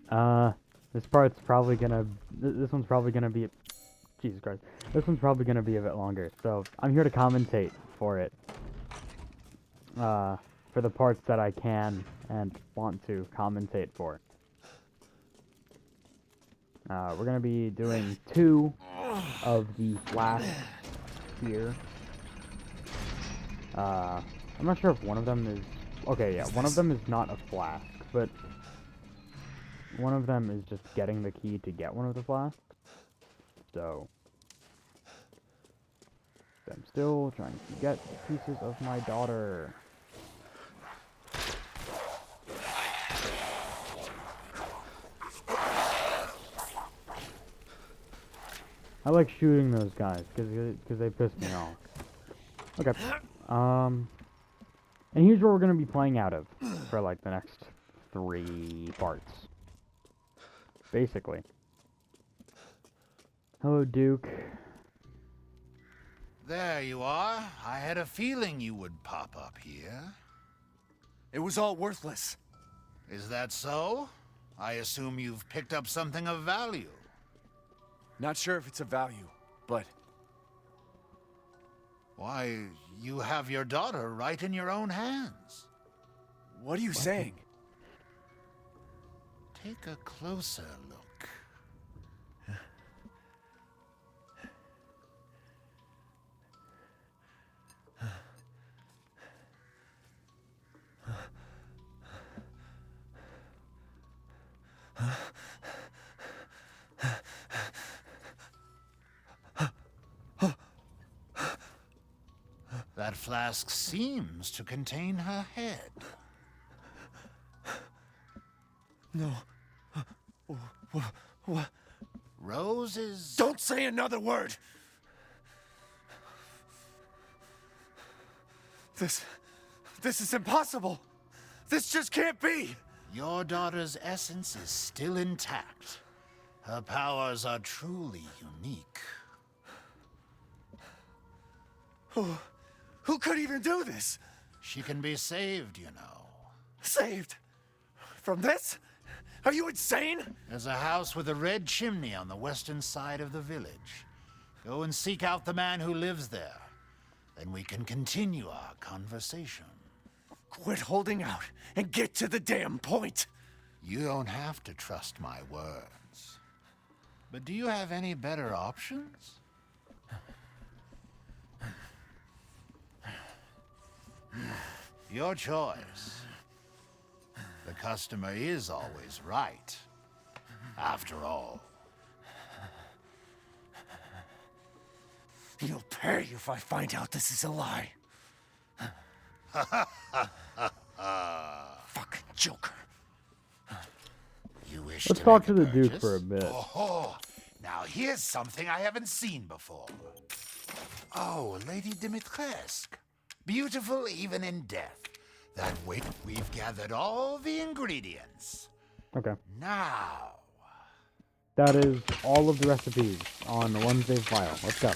This part's probably gonna. This one's probably gonna be. Jesus Christ. This one's probably gonna be a bit longer. So I'm here to commentate for it. For the parts that I can and want to commentate for. We're gonna be doing 2 of the flasks here. I'm not sure if one of them is. Okay, yeah, one of them is not a flask, but one of them is just getting the key to get one of the flasks. So I'm still trying to get pieces of my daughter. I like shooting those guys because they piss me off. Okay. And here's where we're gonna be playing out of for like the next 3 parts. Basically. Hello, Duke. There you are. I had a feeling you would pop up here. It was all worthless. Is that so? I assume you've picked up something of value. Not sure if it's of value, but... Why, you have your daughter right in your own hands. What are you saying? Take a closer look. That flask seems to contain her head. No. What? Roses... Don't say another word! This is impossible! This just can't be! Your daughter's essence is still intact. Her powers are truly unique. Who could even do this? She can be saved, you know. Saved? From this? Are you insane? There's a house with a red chimney on the western side of the village. Go and seek out the man who lives there. Then we can continue our conversation. Quit holding out and get to the damn point. You don't have to trust my words. But do you have any better options? Your choice. The customer is always right. After all. You'll pay if I find out this is a lie. Fucking joker. You wish Let's to talk make to a the Duke purchase? for a bit. Oh, now here's something I haven't seen before. Oh, Lady Dimitrescu. Beautiful even in death. That way we've gathered all the ingredients. Okay. Now... That is all of the recipes on the Wednesday file. Let's go.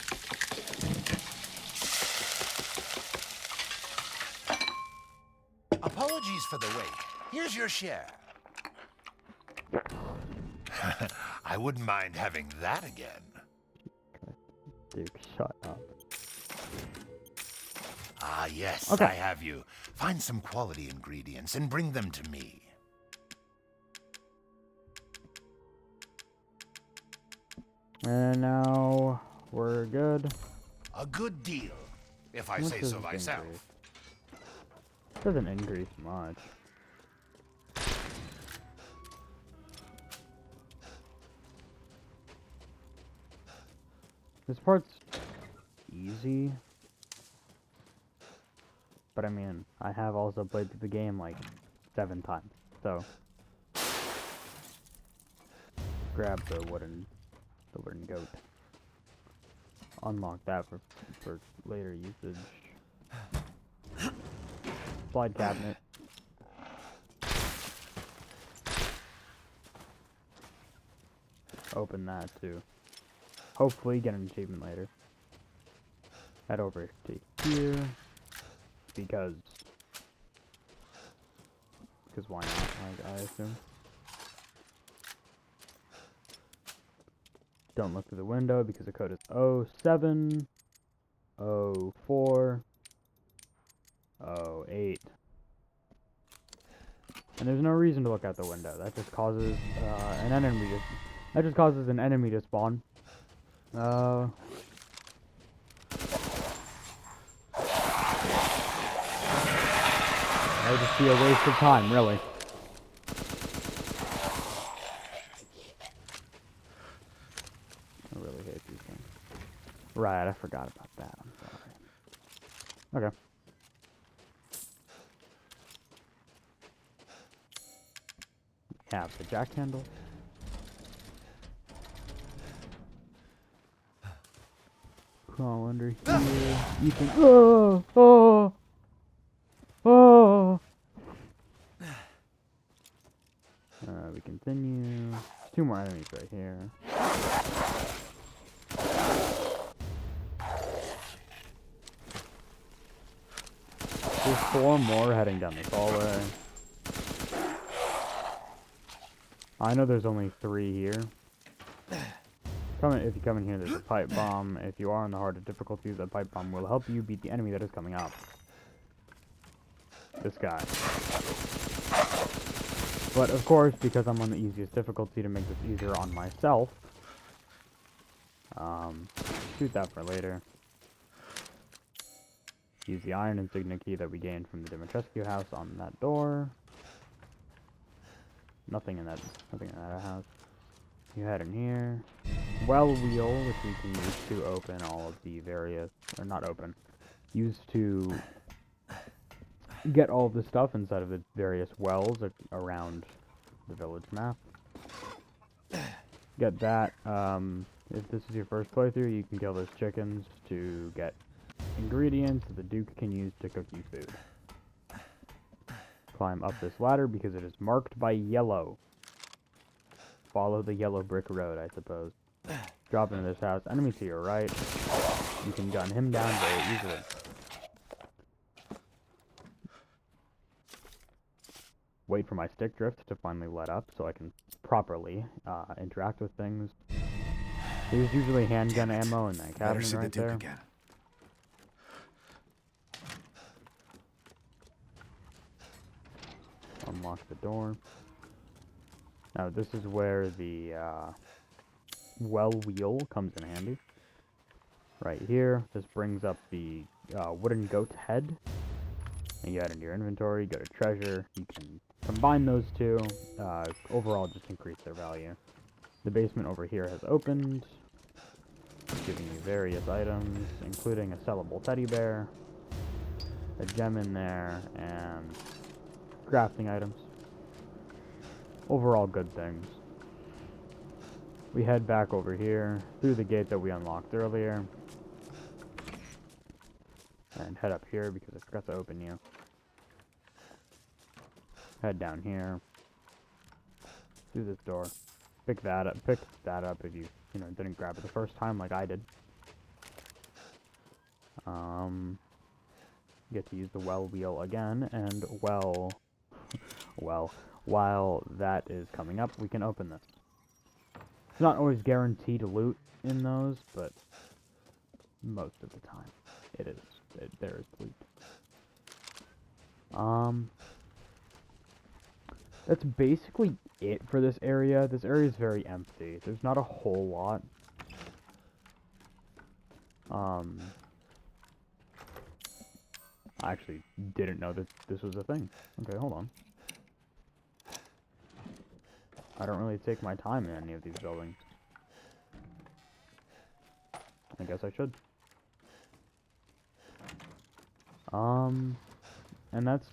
Apologies for the wait. Here's your share. I wouldn't mind having that again. Duke, shut up. Ah, yes, Okay. I have you. Find some quality ingredients and bring them to me. And now we're good. A good deal, if I How much say does so this myself. increase? Doesn't increase much. This part's easy. But I mean, I have also played through the game like 7 times, so grab the wooden goat. Unlock that for later usage. Slide cabinet. Open that too. Hopefully get an achievement later. Head over to here. Because why not, I assume. Don't look through the window because the code is 07 04 08. And there's no reason to look out the window. That just causes an enemy to spawn. That would just be a waste of time, really. I really hate these things. Right, I forgot about that. I'm sorry. Okay. Have the jack handle. Crawl under here. Ethan. Oh! Oh! Oh! We continue. There's 2 more enemies right here. There's 4 more heading down this hallway. I know there's only 3 here. If you come in here, there's a pipe bomb. If you are on the harder difficulties, that pipe bomb will help you beat the enemy that is coming up. This guy. But of course, because I'm on the easiest difficulty to make this easier on myself, shoot that for later. Use the iron insignia key that we gained from the Dimitrescu house on that door. Nothing in that house. You head in here. Well wheel, which we can use to open all of the various, or not open, use to get all of the stuff inside of the various wells around the village map. Get that. If this is your first playthrough, you can kill those chickens to get ingredients that the Duke can use to cook you food. Climb up this ladder because it is marked by yellow. Follow the yellow brick road, I suppose. Drop into this house. Enemy to your right. You can gun him down very easily. Wait for my stick drift to finally let up so I can properly interact with things. There's usually handgun ammo in that cabinet right there. Again. Unlock the door. Now this is where the well wheel comes in handy. Right here, this brings up the wooden goat head. And you add into your inventory, go to treasure. You can combine those two. Overall, just increase their value. The basement over here has opened, giving you various items, including a sellable teddy bear, a gem in there, and crafting items. Overall good things. We head back over here through the gate that we unlocked earlier and head up here because I forgot to open you. Head down here through this door. Pick that up if you didn't grab it the first time like I did. Get to use the well wheel again, and while that is coming up, we can open this. It's not always guaranteed loot in those, but most of the time there is loot. That's basically it for this area. This area is very empty. There's not a whole lot. I actually didn't know that this was a thing. Okay, hold on. I don't really take my time in any of these buildings. I guess I should. And that's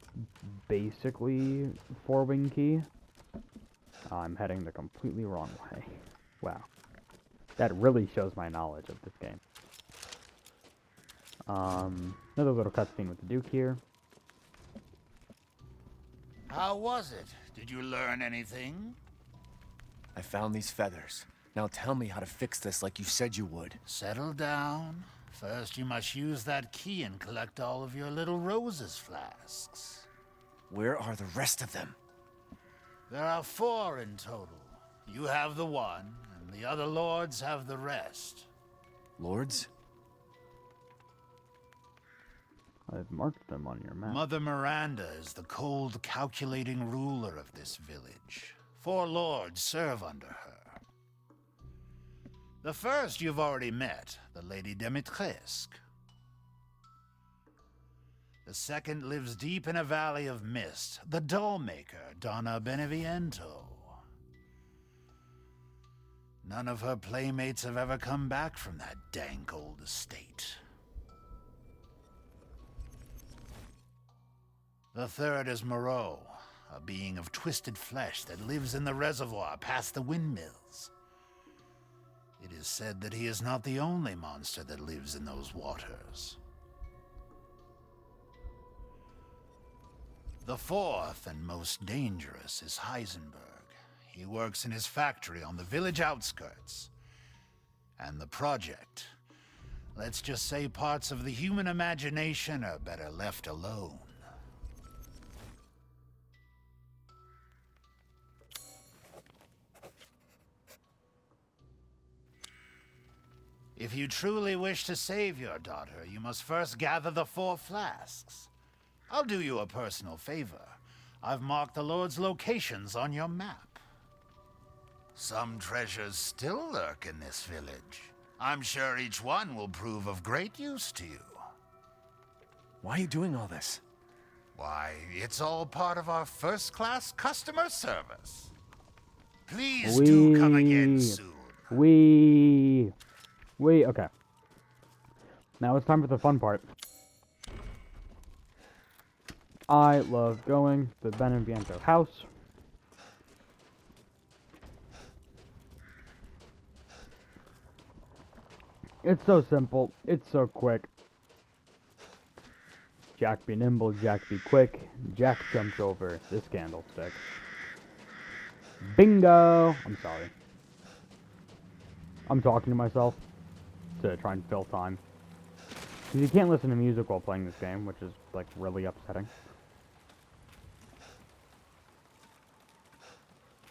basically for Winged Key. I'm heading the completely wrong way. Wow. That really shows my knowledge of this game. Another little cutscene with the Duke here. How was it? Did you learn anything? I found these feathers. Now tell me how to fix this like you said you would. Settle down. First, you must use that key and collect all of your little roses flasks. Where are the rest of them? There are 4 in total. You have the one, and and the other lords have the rest. Lords? I've marked them on your map. Mother Miranda is the cold, calculating ruler of this village. 4 lords serve under her. The first you've already met, the Lady Dimitrescu. The second lives deep in a valley of mist, the doll-maker, Donna Benenviento. None of her playmates have ever come back from that dank old estate. The third is Moreau, a being of twisted flesh that lives in the reservoir past the windmills. It is said that he is not the only monster that lives in those waters. The fourth and most dangerous is Heisenberg. He works in his factory on the village outskirts. And the project, let's just say parts of the human imagination are better left alone. If you truly wish to save your daughter, you must first gather the 4 flasks. I'll do you a personal favor. I've marked the Lord's locations on your map. Some treasures still lurk in this village. I'm sure each one will prove of great use to you. Why are you doing all this? Why, it's all part of our first-class customer service. Please do come again soon. Okay. Now it's time for the fun part. I love going to the Benenviento House. It's so simple. It's so quick. Jack be nimble, Jack be quick. Jack jumps over this candlestick. Bingo! I'm sorry. I'm talking to myself to try and fill time. Because you can't listen to music while playing this game, which is, like, really upsetting.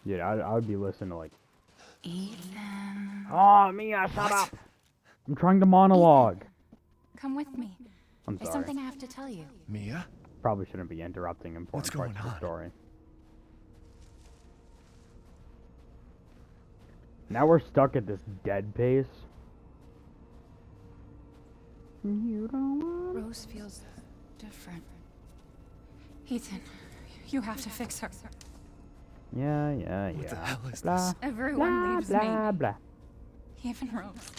Yeah, I would be listening to, like... Ethan. Oh, Mia, shut up! I'm trying to monologue. Ethan, come with me. I'm There's sorry. something I have to tell you. Mia? Probably shouldn't be interrupting important What's parts going of the on? story. Now we're stuck at this dead pace. You don't want... Rose feels different. Ethan, you have to fix her. Yeah. What the hell is Blah, this? Everyone blah, leaves blah, me. blah. Even Rose.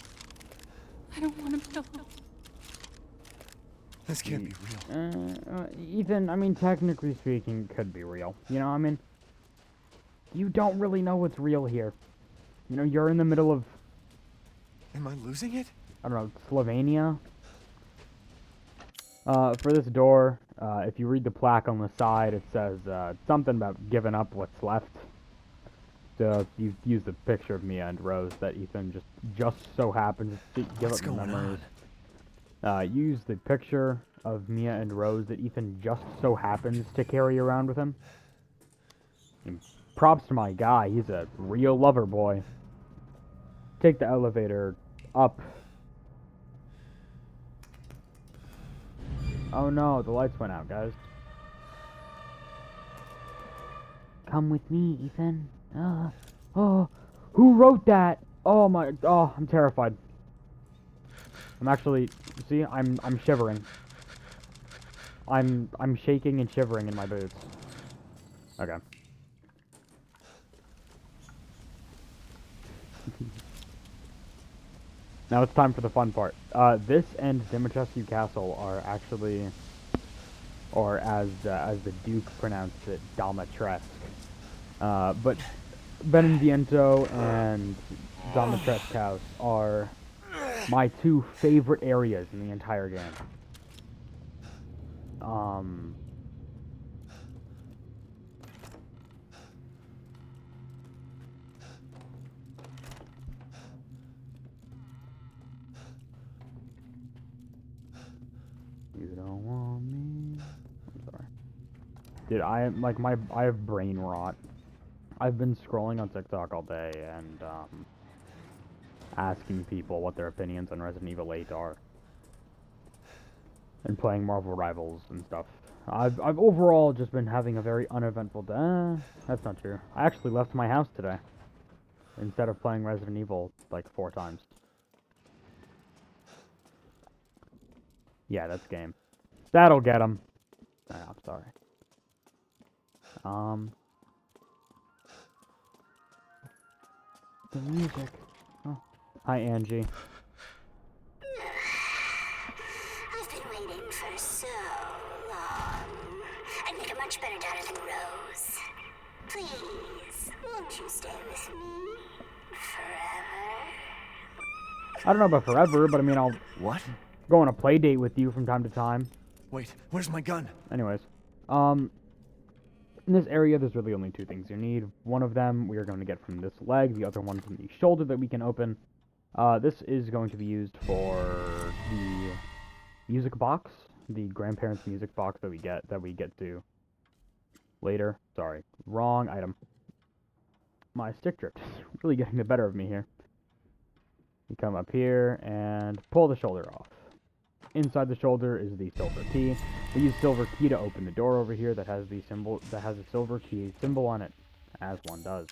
I don't want to be alone. This can't be real. Ethan, I mean, technically speaking, could be real. You know, I mean, you don't really know what's real here. You know, you're in the middle of, Am I losing it? I don't know, Slovenia. For this door, if you read the plaque on the side, it says something about giving up what's left. So you use the picture of Mia and Rose that Ethan just so happens to give What's up the going memories. on? Use the picture of Mia and Rose that Ethan just so happens to carry around with him. And props to my guy, he's a real lover boy. Take the elevator up. Oh no, the lights went out, guys. Come with me, Ethan. Who wrote that? Oh, I'm terrified. I'm actually, see, I'm shivering. I'm shaking and shivering in my boots. Okay. Now it's time for the fun part. This and Dimitrescu Castle are actually, or as the Duke pronounced it, Dimitrescu. But Benenviento and Dimitrescu House are my 2 favorite areas in the entire game. You don't want me. I'm sorry. Dude, I have brain rot. I've been scrolling on TikTok all day, and asking people what their opinions on Resident Evil 8 are. And playing Marvel Rivals and stuff. I've overall just been having a very uneventful day. That's not true. I actually left my house today. Instead of playing Resident Evil like 4 times. Yeah, that's game. That'll get him. I'm sorry. The music. Oh. Hi, Angie. I've been waiting for so long. I'd make a much better daughter than Rose. Please, won't you stay with me forever? I don't know about forever, but I mean, I'll What? go on a play date with you from time to time. Wait, where's my gun? Anyways, in this area, there's really only 2 things you need. One of them we are going to get from this leg, the other one from the shoulder that we can open. This is going to be used for the music box, the grandparents' music box that we get to later. Sorry, wrong item. My stick drift is really getting the better of me here. You come up here and pull the shoulder off. Inside the shoulder is the silver key. We use silver key to open the door over here that has the symbol that has a silver key symbol on it, as one does.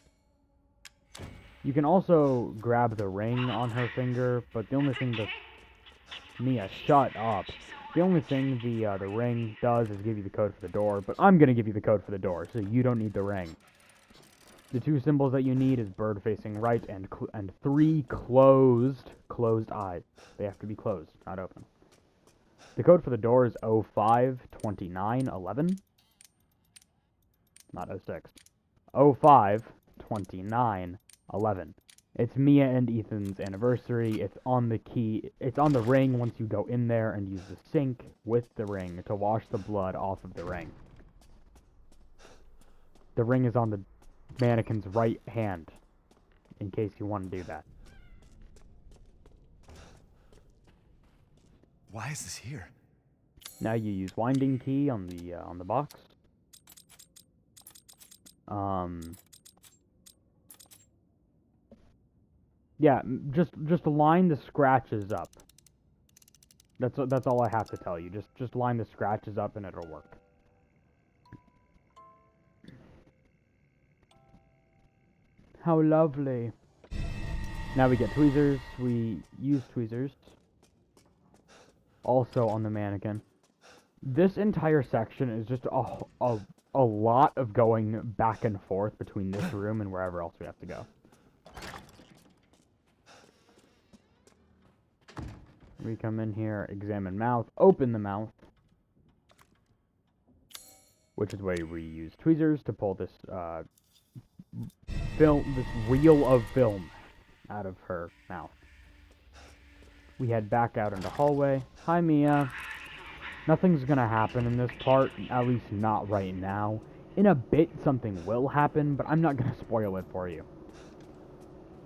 You can also grab the ring on her finger, but the only thing that Mia, shut up. The only thing the ring does is give you the code for the door, but I'm gonna give you the code for the door, so you don't need the ring. The 2 symbols that you need is bird facing right and 3 closed eyes. They have to be closed, not open. The code for the door is 052911. Not 06. 052911. It's Mia and Ethan's anniversary. It's on the key. It's on the ring once you go in there and use the sink with the ring to wash the blood off of the ring. The ring is on the mannequin's right hand, in case you want to do that. Why is this here? Now you use winding key on the box. Yeah, just line the scratches up. That's all I have to tell you. Just line the scratches up and it'll work. How lovely. Now we get tweezers. We use tweezers. Also on the mannequin. This entire section is just a lot of going back and forth between this room and wherever else we have to go. We come in here, examine mouth, open the mouth, which is where we use tweezers to pull this this reel of film out of her mouth. We head back out into the hallway. Hi, Mia. Nothing's gonna happen in this part, at least not right now. In a bit, something will happen, but I'm not gonna spoil it for you.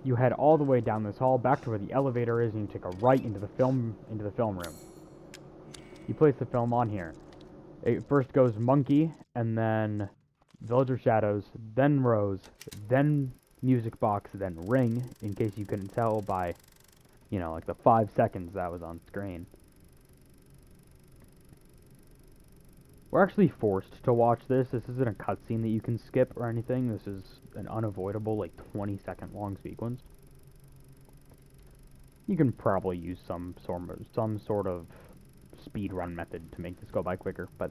You head all the way down this hall, back to where the elevator is, and you take a right into the film room. You place the film on here. It first goes Monkey, and then Village of Shadows, then Rose, then Music Box, then Ring, in case you couldn't tell by, you know, like the 5 seconds that was on screen. We're actually forced to watch this. This isn't a cutscene that you can skip or anything. This is an unavoidable, like, 20-second long sequence. You can probably use some sort of speed run method to make this go by quicker, but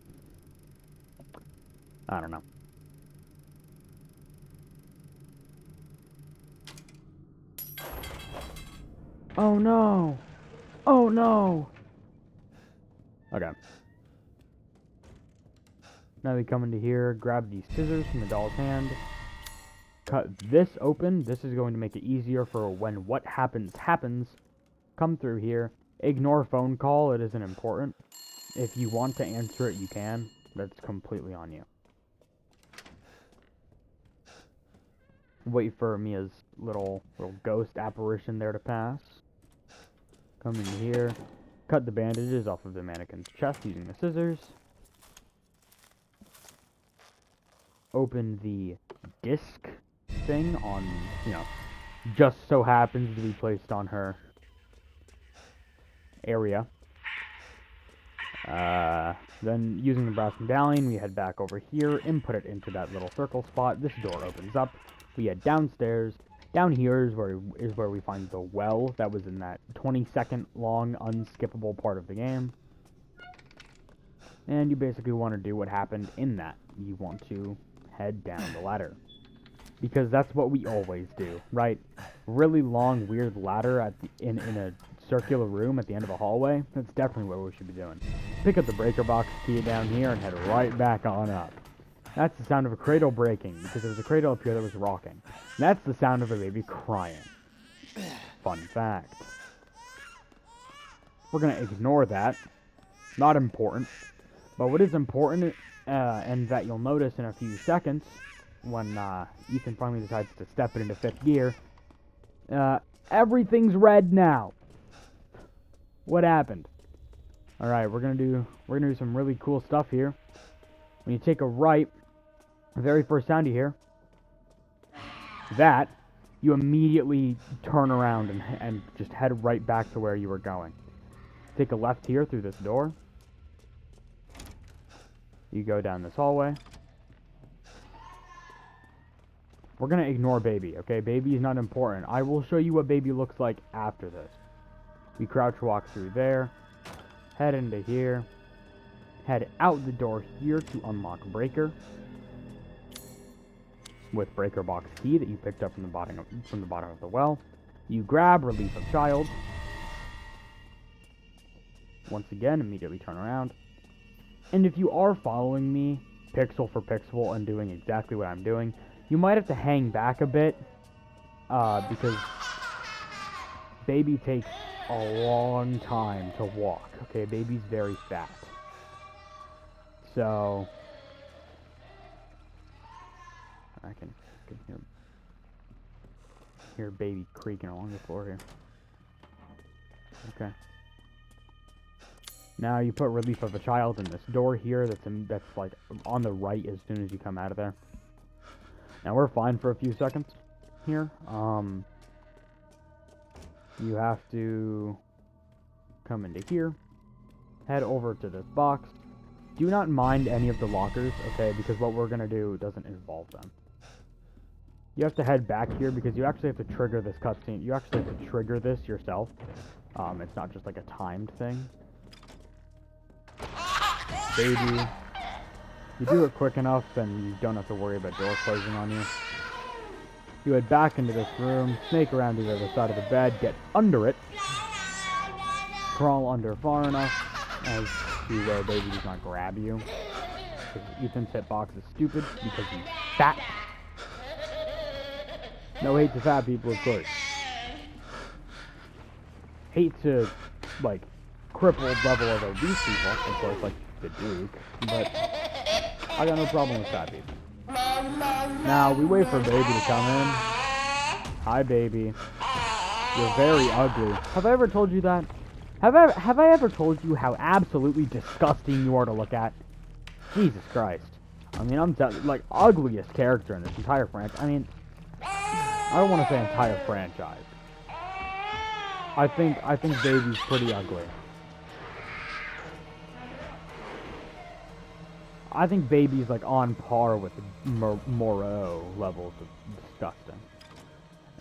I don't know. Oh no! Oh no! Okay. Now we come into here, grab these scissors from the doll's hand, cut this open. This is going to make it easier for when what happens. Come through here. Ignore phone call, it isn't important. If you want to answer it, you can. That's completely on you. Wait for Mia's little ghost apparition there to pass. Come in here. Cut the bandages off of the mannequin's chest using the scissors. Open the disc thing on, you know, just so happens to be placed on her area. Then using the brass medallion, we head back over here, input it into that little circle spot. This door opens up. We head downstairs. Down here is where we find the well that was in that 20-second long unskippable part of the game. And you basically want to do what happened in that. You want to head down the ladder. Because that's what we always do, right? Really long, weird ladder in a circular room at the end of a hallway. That's definitely what we should be doing. Pick up the breaker box key down here and head right back on up. That's the sound of a cradle breaking, because there was a cradle up here that was rocking. And that's the sound of a baby crying. Fun fact. We're going to ignore that. Not important. But what is important, and that you'll notice in a few seconds, when Ethan finally decides to step it into 5th gear, everything's red now. What happened? Alright, we're gonna do some really cool stuff here. When you take a right, the very first sound you hear, that, you immediately turn around and just head right back to where you were going. Take a left here through this door. You go down this hallway. We're going to ignore baby, okay? Baby is not important. I will show you what baby looks like after this. We crouch walk through there. Head into here. Head out the door here to unlock breaker. With breaker box key that you picked up from the bottom of the well. You grab relief of child. Once again, immediately turn around. And if you are following me, pixel for pixel, and doing exactly what I'm doing, you might have to hang back a bit, because baby takes a long time to walk, okay? Baby's very fat. So, I can hear baby creaking along the floor here. Okay. Now you put relief of a child in this door here that's like on the right as soon as you come out of there. Now we're fine for a few seconds here. You have to come into here, head over to this box. Do not mind any of the lockers, okay, because what we're gonna do doesn't involve them. You have to head back here because you actually have to trigger this cutscene. You actually have to trigger this yourself. It's not just like a timed thing. Baby. You do it quick enough and you don't have to worry about doors closing on you. You head back into this room, snake around to the other side of the bed, get under it, crawl under far enough as to where baby does not grab you. Because Ethan's hitbox is stupid because he's fat. No hate to fat people, of course. Hate to, like, crippled level of obese people, of course, like the Duke, but I got no problem with fat people. Now, we wait for baby to come in. Hi, baby. You're very ugly. Have I ever told you that? Have I ever told you how absolutely disgusting you are to look at? Jesus Christ. I mean, I'm like ugliest character in this entire franchise. I mean, I don't want to say entire franchise. I think baby's pretty ugly. I think baby's like on par with Moreau levels of disgusting.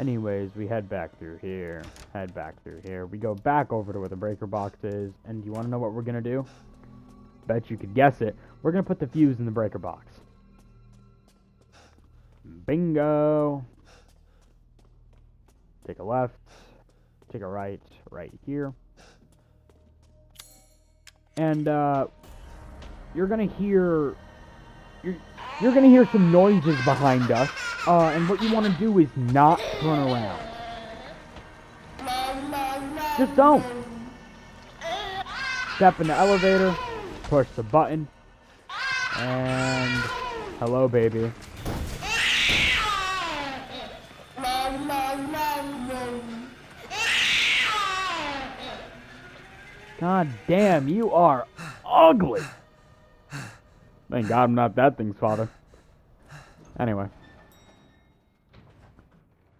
Anyways, we head back through here. We go back over to where the breaker box is, and you want to know what we're gonna do? Bet you could guess it. We're gonna put the fuse in the breaker box. Bingo! Take a left, take a right, right here. And, you're gonna hear some noises behind us, and what you want to do is not turn around. Just don't. Step in the elevator, push the button, and hello, baby. God damn, you are ugly. Thank God I'm not that thing's father. Anyway.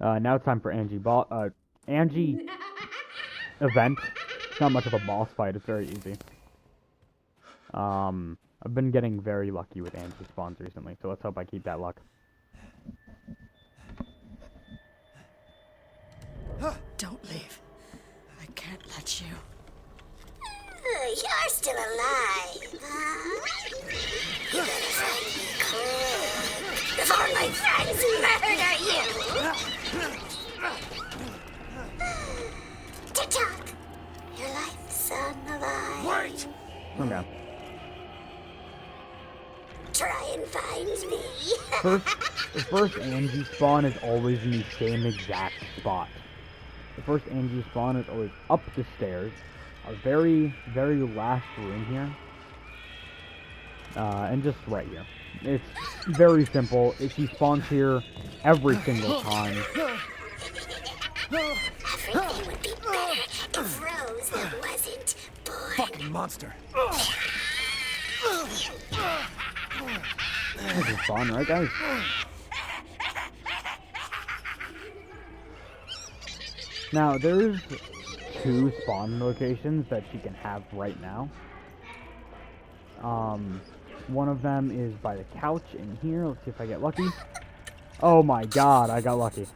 Now it's time for Angie event. It's not much of a boss fight. It's very easy. I've been getting very lucky with Angie spawns recently, so let's hope I keep that luck. Don't leave. I can't let you. You're still alive, huh? You better find me quick before my friends murder you! TikTok! Your life's on the line. Wait! Okay. Try and find me. The first Angie spawn is always in the same exact spot. The first Angie spawn is always up the stairs, a very, very last room here, and just right here. It's very simple. She spawns here every single time. Everything would be better if Rose wasn't born. Fucking monster. This is fun, right, guys? Now, there's 2 spawn locations that she can have right now. One of them is by the couch in here. Let's see if I get lucky. Oh my god, I got lucky.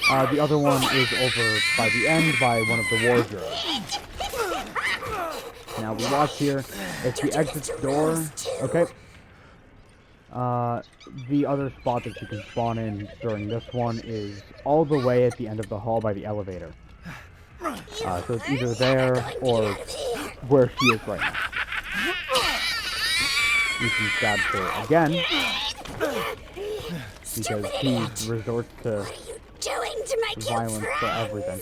The other one is over by the end by one of the wardrobes. Now we watch here. If she exits the door, okay. The other spot that you can spawn in during this one is all the way at the end of the hall by the elevator. So it's either there or where she is right now. You can stab her again because he resorts to Doing to my cute violence for friends. everything.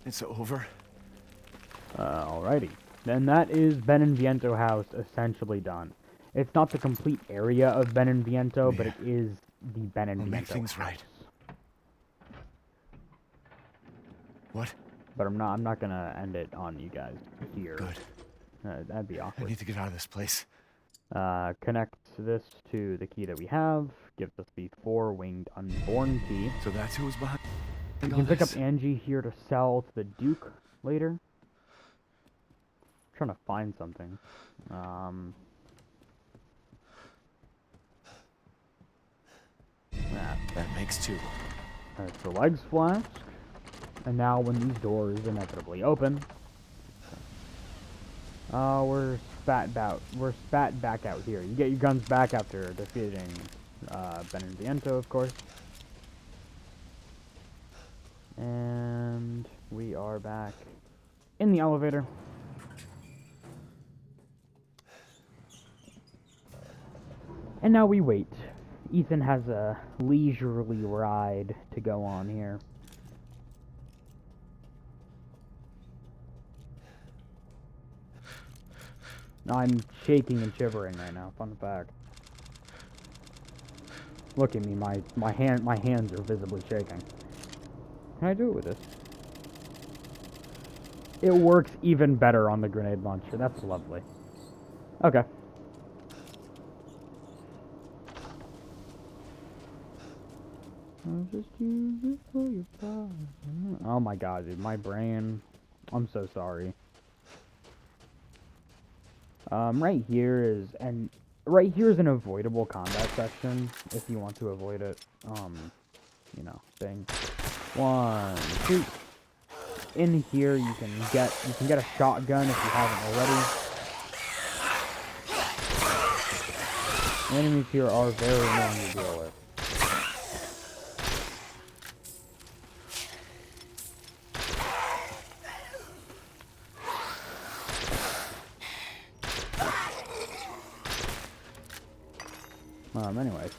It's over. Alrighty. Then that is Benenviento House essentially done. It's not the complete area of Benenviento, but it is the Benenviento We'll make things House. right. What? But I'm not gonna end it on you guys here. Good. That'd be I awkward. need to get out of this place. Connect this to the key that we have. Gives us the 4 winged unborn key. So that's who was behind You all can pick up this? Angie here to sell to the Duke later. Trying to find something. That makes 2. There's the legs flask. And now when these doors inevitably open, we're spat back out here. You get your guns back after defeating Benenviento, of course. And we are back in the elevator. And now we wait. Ethan has a leisurely ride to go on here. I'm shaking and shivering right now. Fun fact. Look at me. My hands are visibly shaking. Can I do it with this? It works even better on the grenade launcher. That's lovely. Okay. I'll just use it for your power. Oh my god, dude. My brain. I'm so sorry. Right here is an avoidable combat section if you want to avoid it. You know, thing. 1, 2. In here you can get a shotgun if you haven't already. The enemies here are very annoying to deal with. Anyways.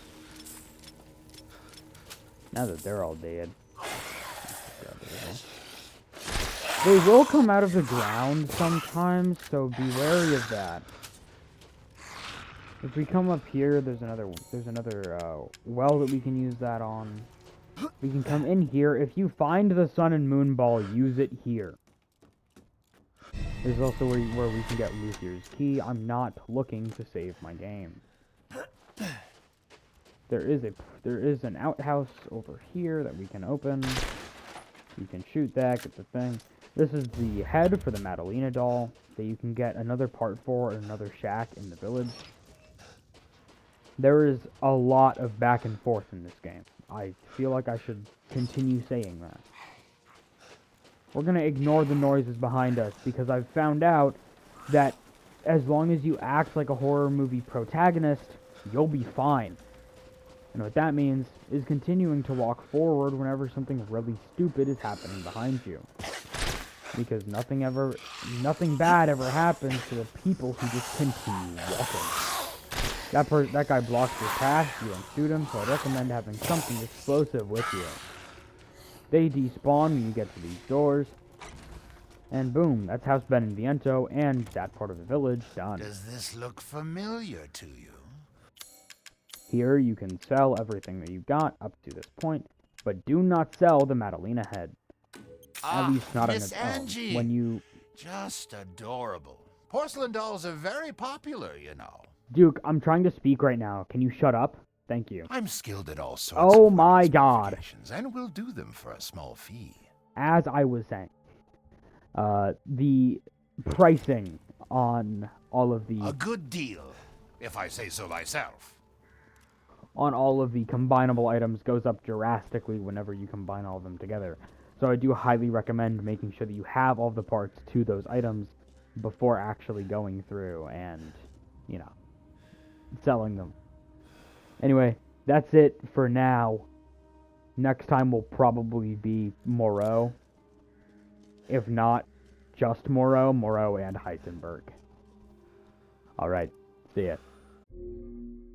Now that they're all dead. They will come out of the ground sometimes, so be wary of that. If we come up here, there's another well that we can use that on. We can come in here. If you find the sun and moon ball, use it here. This is also where we can get Luthier's key. I'm not looking to save my game. There is an outhouse over here that we can open. You can shoot that, get the thing. This is the head for the Madalena doll that you can get another part for in another shack in the village. There is a lot of back and forth in this game. I feel like I should continue saying that. We're going to ignore the noises behind us because I've found out that as long as you act like a horror movie protagonist, you'll be fine. And what that means is continuing to walk forward whenever something really stupid is happening behind you. Because nothing bad ever happens to the people who just continue walking. That guy blocks your path, you don't shoot him, so I recommend having something explosive with you. They despawn when you get to these doors. And boom, that's House Benenviento and that part of the village done. Does this look familiar to you? Here you can sell everything that you've got up to this point, but do not sell the Madalena head. At least not on Miss its own. Angie. When you... Just adorable. Porcelain dolls are very popular, you know. Duke, I'm trying to speak right now. Can you shut up? Thank you. I'm skilled at all sorts Oh of my weapons God. modifications, and will do them for a small fee. As I was saying, the pricing on all of the... A good deal, if I say so myself. on all of the combinable items goes up drastically whenever you combine all of them together. So I do highly recommend making sure that you have all the parts to those items before actually going through and, you know, selling them. Anyway, that's it for now. Next time will probably be Moreau. If not, just Moreau and Heisenberg. Alright, see ya.